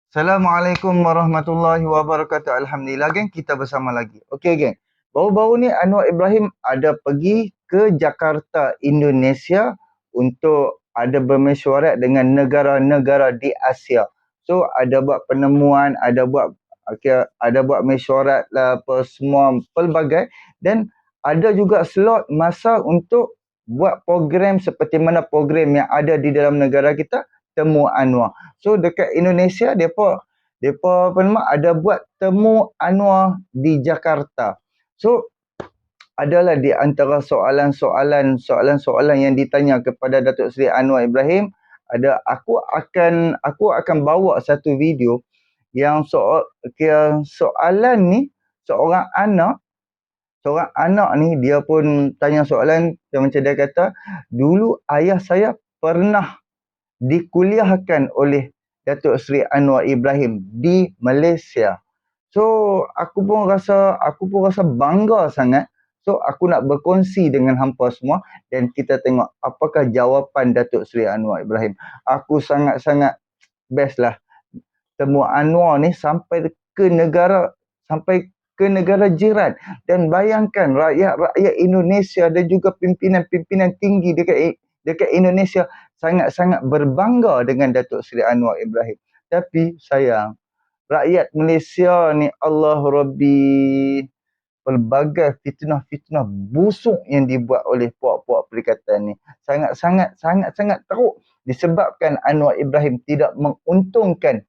Assalamualaikum warahmatullahi wabarakatuh. Alhamdulillah, geng, kita bersama lagi. Okey, geng. Baru-baru ni Anwar Ibrahim ada pergi ke Jakarta, Indonesia untuk ada bermesyuarat dengan negara-negara di Asia. So, ada buat penemuan, ada buat mesyuarat lah, apa semua pelbagai, dan ada juga slot masa untuk buat program seperti mana program yang ada di dalam negara kita, Temu Anwar. So dekat Indonesia depa apa nama ada buat Temu Anwar di Jakarta. So adalah di antara soalan-soalan yang ditanya kepada Datuk Seri Anwar Ibrahim, ada aku akan bawa satu video yang soalan ni seorang anak ni dia pun tanya soalan yang macam dia kata, dulu ayah saya pernah dikuliahkan oleh Datuk Seri Anwar Ibrahim di Malaysia. So aku pun rasa bangga sangat. So aku nak berkongsi dengan hampa semua dan kita tengok apakah jawapan Datuk Seri Anwar Ibrahim. Aku sangat-sangat best lah. Temu Anwar ni sampai ke negara jiran, dan bayangkan rakyat Indonesia dan juga pimpinan-pimpinan tinggi dekat Indonesia sangat-sangat berbangga dengan Datuk Seri Anwar Ibrahim. Tapi sayang, rakyat Malaysia ni Allah Rabbi, pelbagai fitnah-fitnah busuk yang dibuat oleh puak-puak perikatan ni sangat-sangat teruk, disebabkan Anwar Ibrahim tidak menguntungkan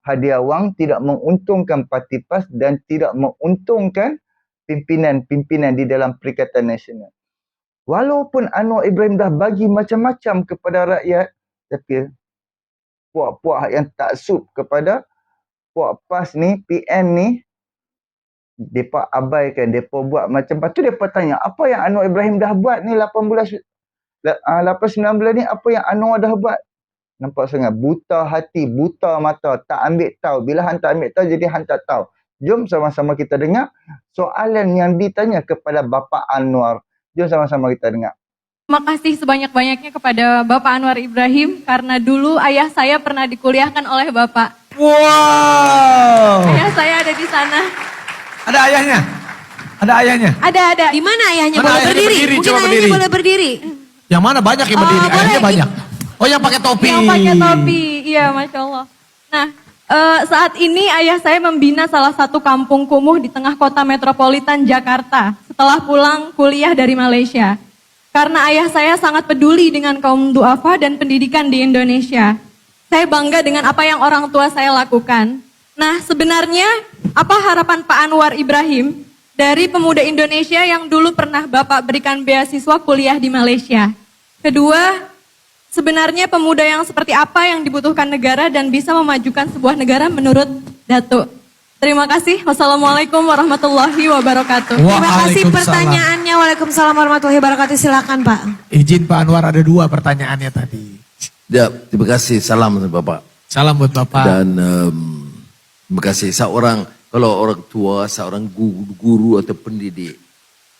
hadiah wang, tidak menguntungkan parti PAS dan tidak menguntungkan pimpinan-pimpinan di dalam Perikatan Nasional. Walaupun Anwar Ibrahim dah bagi macam-macam kepada rakyat, tapi puak-puak yang taksub kepada puak PAS ni, PN ni, mereka abaikan, mereka buat macam. Lepas tu mereka tanya, apa yang Anwar Ibrahim dah buat ni 8-9 bulan ni, apa yang Anwar dah buat? Nampak sangat buta hati, buta mata, tak ambil tahu. Bila hang tak ambil tahu, jadi hang tak tahu. Jom sama-sama kita dengar soalan yang ditanya kepada Bapa Anwar. Jom sama-sama kita dengar. Terima kasih sebanyak-banyaknya kepada Bapak Anwar Ibrahim, karena dulu ayah saya pernah dikuliahkan oleh Bapak. Wow. Ayah saya ada di sana. Ada ayahnya? Ada ayahnya? Ada. Di mana ayahnya? Mana Boleh ayahnya berdiri? berdiri? Mungkin Coba ayahnya berdiri. boleh berdiri. Yang mana banyak yang berdiri? Ayahnya boleh. banyak. Oh, yang pakai topi. Yang pakai topi, iya, Masya Allah. Nah, saat ini ayah saya membina salah satu kampung kumuh di tengah kota metropolitan Jakarta setelah pulang kuliah dari Malaysia. Karena ayah saya sangat peduli dengan kaum duafa dan pendidikan di Indonesia. Saya bangga dengan apa yang orang tua saya lakukan. Nah, sebenarnya apa harapan Pak Anwar Ibrahim dari pemuda Indonesia yang dulu pernah Bapak berikan beasiswa kuliah di Malaysia? Kedua, sebenarnya pemuda yang seperti apa yang dibutuhkan negara dan bisa memajukan sebuah negara menurut Datuk? Terima kasih. Wassalamualaikum warahmatullahi wabarakatuh. Terima kasih pertanyaannya. Waalaikumsalam warahmatullahi wabarakatuh. Silakan Pak. Izin Pak Anwar, ada 2 pertanyaannya tadi. Ya, terima kasih. Salam Bapak. Salam buat Bapak. Dan terima kasih. Kalau orang tua, seorang guru atau pendidik,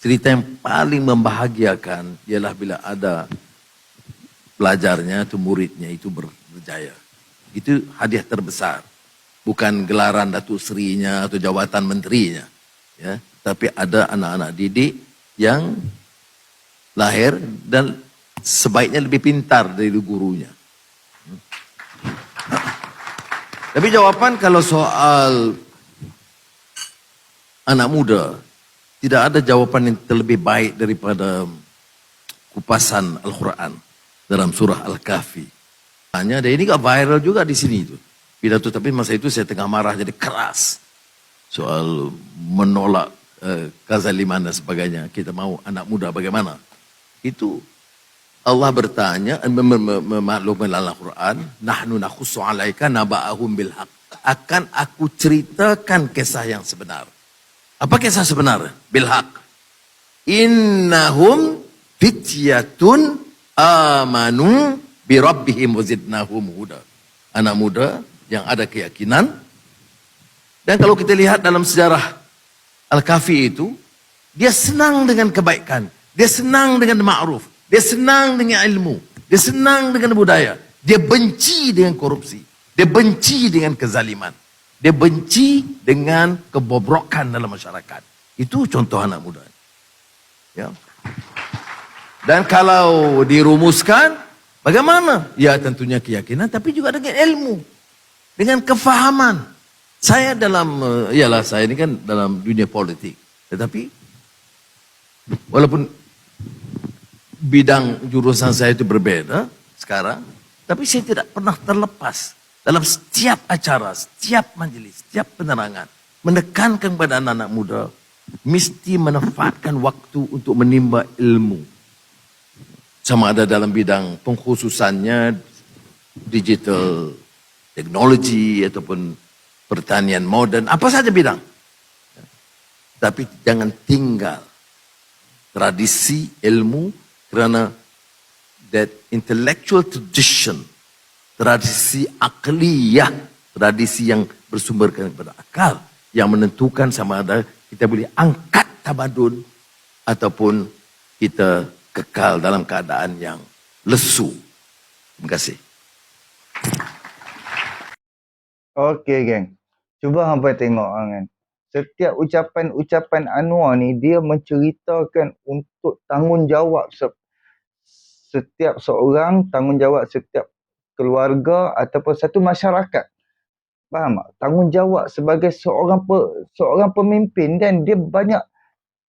cerita yang paling membahagiakan ialah bila ada pelajarnya atau muridnya itu berjaya. Itu hadiah terbesar. Bukan gelaran Datuk Serinya atau jawatan menterinya. Ya, tapi ada anak-anak didik yang lahir dan sebaiknya lebih pintar dari gurunya. Tapi jawaban kalau soal anak muda, tidak ada jawaban yang terlebih baik daripada kupasan Al-Quran dalam surah Al-Kahfi. Hanya dan ini gak viral juga di sini itu. Pidato, tapi masa itu saya tengah marah jadi keras soal menolak kezaliman dan sebagainya. Kita mau anak muda bagaimana? Itu Allah bertanya, memaklumkan dalam Al-Quran, nahnu nakhussu 'alaika naba'ahum bil haq. Akan aku ceritakan kisah yang sebenar. Apa kisah sebenar? Bil haq. Innahum fityatun amanu bi rabbihim wazidnahum huda. Anak muda yang ada keyakinan. Dan kalau kita lihat dalam sejarah Al-Kahfi itu, dia senang dengan kebaikan, dia senang dengan ma'ruf, dia senang dengan ilmu, dia senang dengan budaya, dia benci dengan korupsi. Dia benci dengan kezaliman. Dia benci dengan kebobrokan dalam masyarakat. Itu contoh anak muda. Ya. Dan kalau dirumuskan, bagaimana? Ya tentunya keyakinan, tapi juga dengan ilmu. Dengan kefahaman. Saya saya ini kan dalam dunia politik. Tetapi, walaupun bidang jurusan saya itu berbeda sekarang, tapi saya tidak pernah terlepas dalam setiap acara, setiap majelis, setiap penerangan, menekankan kepada anak-anak muda, mesti memanfaatkan waktu untuk menimba ilmu. Sama ada dalam bidang pengkhususannya, digital teknologi, ataupun pertanian modern, apa saja bidang. Tapi jangan tinggal tradisi ilmu, kerana that intellectual tradition, tradisi akliyah, tradisi yang bersumberkan kepada akal, yang menentukan sama ada kita boleh angkat tamadun ataupun kita kekal dalam keadaan yang lesu. Terima kasih. Okey, geng. Cuba hampa tengok kan. Setiap ucapan-ucapan Anwar ni, dia menceritakan untuk tanggungjawab setiap seorang, tanggungjawab setiap keluarga ataupun satu masyarakat. Faham tak? Tanggungjawab sebagai seorang pemimpin, dan dia banyak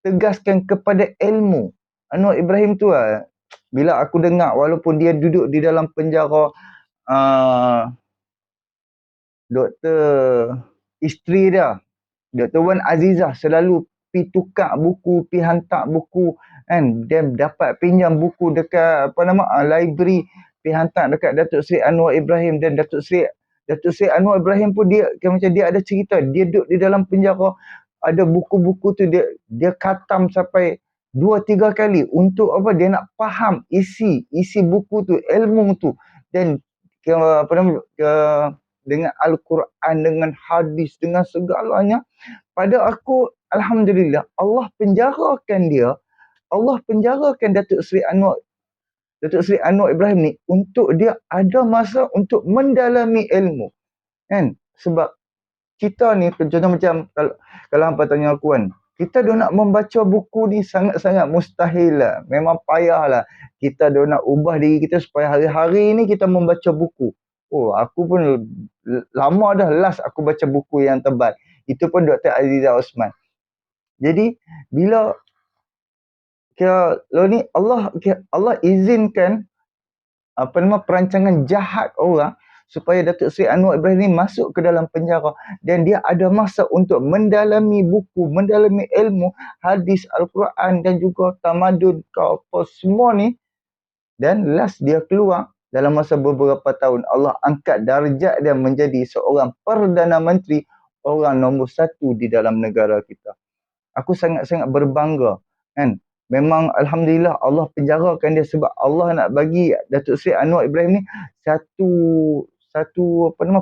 tegaskan kepada ilmu. Anwar Ibrahim tu lah, bila aku dengar, walaupun dia duduk di dalam penjara, Doktor isteri dia, Dr. Wan Azizah selalu pi tukar buku, pi hantar buku kan, dia dapat pinjam buku dekat library, pi hantar dekat Datuk Seri Anwar Ibrahim. Dan Datuk Seri Anwar Ibrahim pun dia macam dia ada cerita, dia duduk di dalam penjara, ada buku-buku tu dia khatam sampai 2-3 kali untuk apa, dia nak faham isi buku tu, ilmu tu. Dan dengan Al-Quran, dengan hadis, dengan segalanya, pada aku, alhamdulillah, Allah penjarakan Datuk Seri Anwar Ibrahim ni untuk dia ada masa untuk mendalami ilmu. Kan? Sebab kita ni, contoh macam kalau hampa tanya aku kan, kita dah nak membaca buku ni sangat-sangat mustahil lah. Memang payah lah. Kita dah nak ubah diri kita supaya hari-hari ni kita membaca buku. Oh, aku pun lama dah last aku baca buku yang tebal. Itu pun Dr. Azizah Osman. Jadi, bila ni Allah izinkan perancangan jahat orang supaya Datuk Seri Anwar Ibrahim ni masuk ke dalam penjara, dan dia ada masa untuk mendalami buku, mendalami ilmu, hadis, Al-Quran dan juga tamadun ke apa semua ni, dan last dia keluar dalam masa beberapa tahun, Allah angkat darjat dia menjadi seorang Perdana Menteri, orang nombor 1 di dalam negara kita. Aku sangat-sangat berbangga kan. Memang alhamdulillah Allah penjarakan dia sebab Allah nak bagi Datuk Seri Anwar Ibrahim ni satu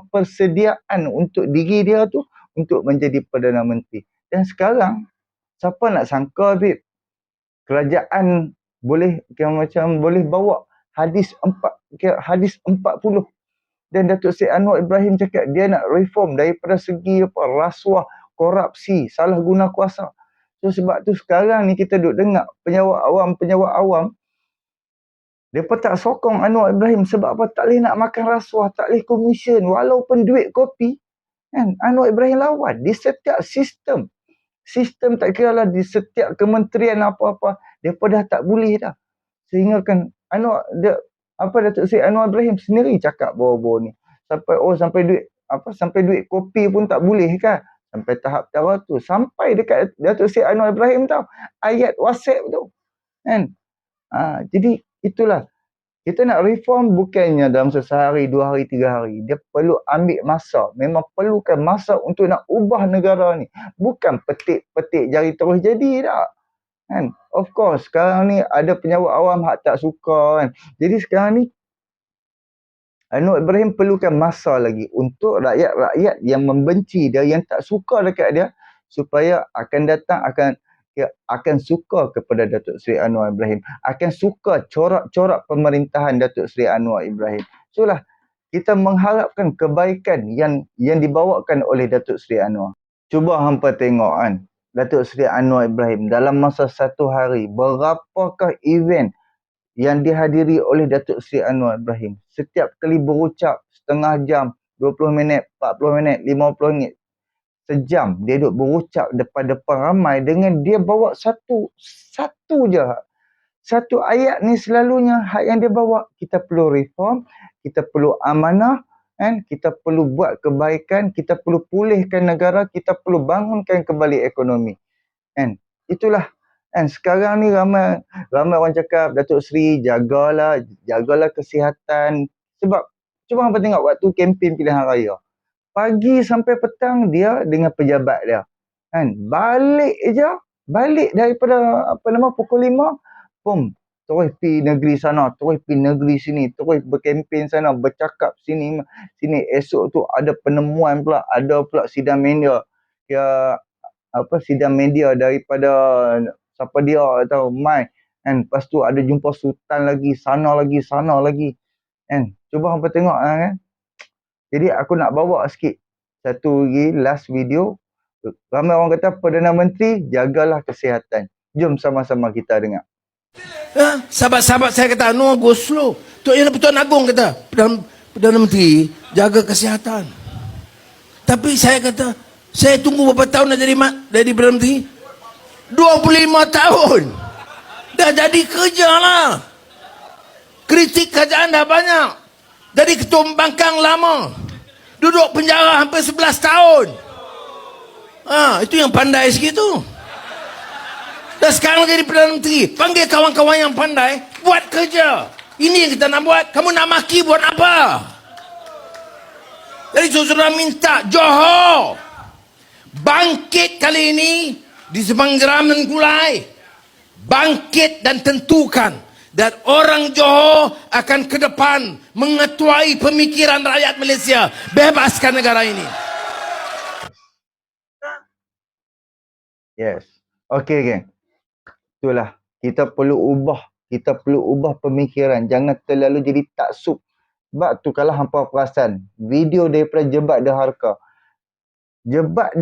persediaan untuk diri dia tu untuk menjadi Perdana Menteri. Dan sekarang siapa nak sangka, Habib, kerajaan boleh bawa hadis 40, dan Datuk Seri Anwar Ibrahim cakap dia nak reform daripada segi rasuah, korupsi, salah guna kuasa. So sebab tu sekarang ni kita duk dengar penjawat awam, mereka tak sokong Anwar Ibrahim sebab apa? Tak boleh nak makan rasuah, tak boleh komisen, walaupun duit kopi kan. Anwar Ibrahim lawan di setiap sistem tak kira lah, di setiap kementerian apa-apa, mereka dah tak boleh dah. Sehingga kan Datuk Seri Anwar Ibrahim sendiri cakap bawa-bawa ni sampai duit kopi pun tak boleh kan. Sampai tahap cara tu, sampai dekat Datuk Seri Anwar Ibrahim tahu ayat WhatsApp tu kan. Jadi itulah, kita nak reform bukannya dalam sehari, 2 hari, 3 hari. Dia perlu ambil masa. Memang perlukan masa untuk nak ubah negara ni. Bukan petik-petik jari terus jadi tak. Kan? Of course, sekarang ni ada penjawat awam hak tak suka kan. Jadi sekarang ni, Anwar Ibrahim perlukan masa lagi untuk rakyat-rakyat yang membenci dia, yang tak suka dekat dia, supaya akan datang akan suka kepada Datuk Seri Anwar Ibrahim, akan suka corak-corak pemerintahan Datuk Seri Anwar Ibrahim. So lah, kita mengharapkan kebaikan yang dibawakan oleh Datuk Seri Anwar. Cuba hampa tengok kan, Datuk Seri Anwar Ibrahim dalam masa satu hari, berapakah event yang dihadiri oleh Datuk Seri Anwar Ibrahim. Setiap kali berucap setengah jam, 20 minit, 40 minit, 50 minit, sejam dia duduk berucap depan-depan ramai dengan dia bawa satu je. Satu ayat ni selalunya hak yang dia bawa, kita perlu reform, kita perlu amanah, kan? Kita perlu buat kebaikan, kita perlu pulihkan negara, kita perlu bangunkan kembali ekonomi. Kan? Itulah. Kan? Sekarang ni ramai orang cakap, Datuk Seri jagalah kesihatan. Sebab cuba hampa tengok waktu kempen pilihan raya. Pagi sampai petang dia dengan pejabat dia. Kan? Balik daripada pukul 5, terus pergi negeri sana, terus pergi negeri sini, terus berkempen sana, bercakap sini. Esok tu ada penemuan pula, ada pula sidang media. Sidang media daripada siapa dia tahu, Mai. Kan? Lepas tu ada jumpa sultan lagi, sana lagi. Kan? Cuba hampa tengok kan. Jadi aku nak bawa sikit satu lagi last video. Ramai orang kata Perdana Menteri jagalah kesihatan. Jom sama-sama kita dengar. Sahabat-sahabat saya kata, no, go slow. Tok Yang Pertuan Agong kata, Perdana Menteri jaga kesihatan. Tapi saya kata, saya tunggu berapa tahun dah jadi Perdana Menteri? 25 tahun. Dah jadi kerja lah. Kritik kerajaan dah banyak. Jadi ketua pembangkang lama. Duduk penjara hampir 11 tahun. Itu yang pandai sikit tu. Dan sekarang jadi Perdana Menteri, panggil kawan-kawan yang pandai, buat kerja. Ini yang kita nak buat. Kamu nak maki buat apa? Jadi saudara minta Johor bangkit kali ini di Sebang Geram dan Kulai. Bangkit dan tentukan. Dan orang Johor akan ke depan mengetuai pemikiran rakyat Malaysia. Bebaskan negara ini. Yes. Okey, geng. Itulah. Kita perlu ubah pemikiran. Jangan terlalu jadi taksub. Sebab tu kalau hampa perasan, video daripada Jebat Daharka. Jebat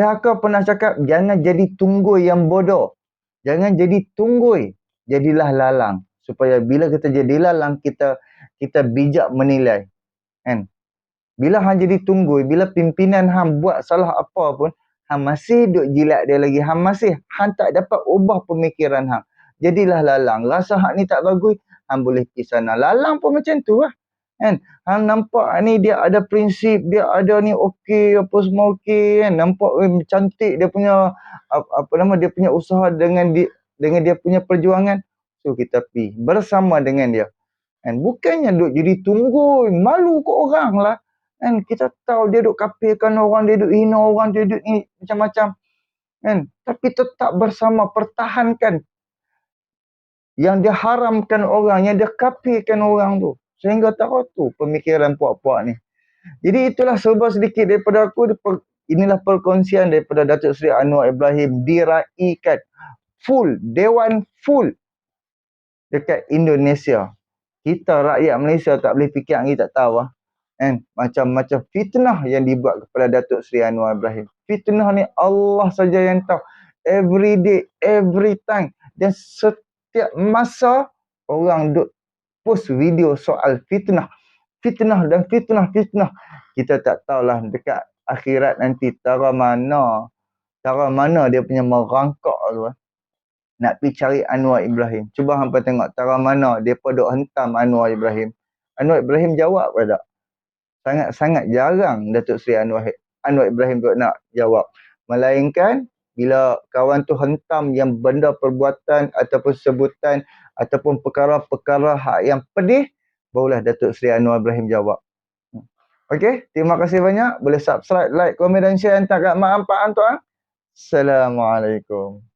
Daharka pernah cakap, jangan jadi tunggui yang bodoh. Jangan jadi tunggui. Jadilah lalang. Supaya bila kita jadi lalang, kita bijak menilai. Kan? Bila hang jadi tunggui, bila pimpinan hang buat salah apa pun, hang masih duk jilat dia lagi. Hang tak dapat ubah pemikiran hang. Jadilah lalang. Rasa hang ni tak bagus, hang boleh pergi sana. Lalang pun macam tu lah. Kan? Hang nampak ni dia ada prinsip, dia ada ni okey, apa semua okey. Kan? Nampak cantik dia punya, dia punya usaha dengan dia punya perjuangan. So kita pergi bersama dengan dia. Kan? Bukannya duk jadi tunggu, malu ke orang lah. Kan? Kita tahu dia duk kafirkan orang, dia duk hina orang, dia duk ni macam-macam. Kan? Tapi tetap bersama, pertahankan yang dia haramkan orang, yang dia kafirkan orang tu. Sehingga tahu tu pemikiran puak-puak ni. Jadi itulah serba sedikit daripada aku. Inilah perkongsian daripada Datuk Seri Anwar Ibrahim diraikan full, Dewan full dekat Indonesia. Kita rakyat Malaysia tak boleh fikir lagi, tak tahu lah. Kan? Macam-macam fitnah yang dibuat kepada Datuk Seri Anwar Ibrahim. Fitnah ni Allah saja yang tahu. Every day, every time. Dan setiap masa orang duk post video soal fitnah. Fitnah. Kita tak tahulah dekat akhirat nanti tara mana dia punya merangkak tu. Nak pergi cari Anwar Ibrahim. Cuba hampa tengok tara mana depa duk hentam Anwar Ibrahim. Anwar Ibrahim jawab ke tak? Sangat jarang Datuk Seri Anwar Ibrahim duk nak jawab. Melainkan bila kawan tu hentam yang benda perbuatan ataupun sebutan ataupun perkara-perkara hak yang pedih, barulah Datuk Seri Anwar Ibrahim jawab. Okey, terima kasih banyak. Boleh subscribe, like, komen dan share. Entah kat mak ampak tuan. Assalamualaikum.